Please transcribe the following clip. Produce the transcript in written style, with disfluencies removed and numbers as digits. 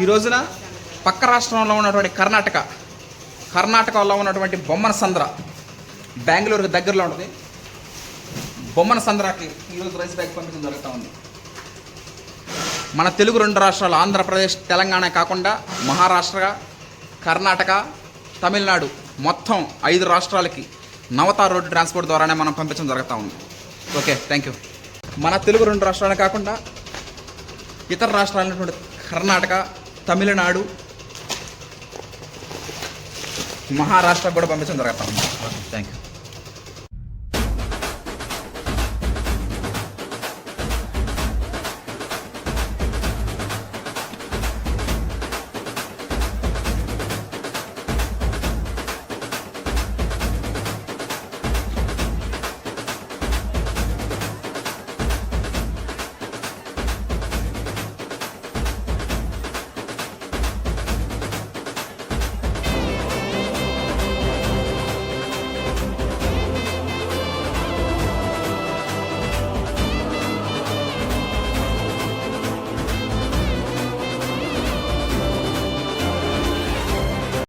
ఈ రోజున పక్క రాష్ట్రంలో ఉన్నటువంటి కర్ణాటకలో ఉన్నటువంటి బొమ్మన సంద్ర, బెంగళూరుకి దగ్గరలో ఉంటుంది. బొమ్మన సంద్రకి ఈరోజు రైస్ బ్యాగ్ పంపించడం జరుగుతూ ఉంది. మన తెలుగు 2 రాష్ట్రాలు ఆంధ్రప్రదేశ్, తెలంగాణ కాకుండా మహారాష్ట్ర, కర్ణాటక, తమిళనాడు మొత్తం 5 రాష్ట్రాలకి నవతార్ రోడ్డు ట్రాన్స్పోర్ట్ ద్వారానే మనం పంపించడం జరుగుతూ ఉంది. Okay, thank you. మన తెలుగు 2 రాష్ట్రాలు కాకుండా ఇతర రాష్ట్రాలైనటువంటి కర్ణాటక, తమిళనాడు, మహారాష్ట్ర కూడా పంపించడం జరుగుతూ ఉంది. Okay, thank you.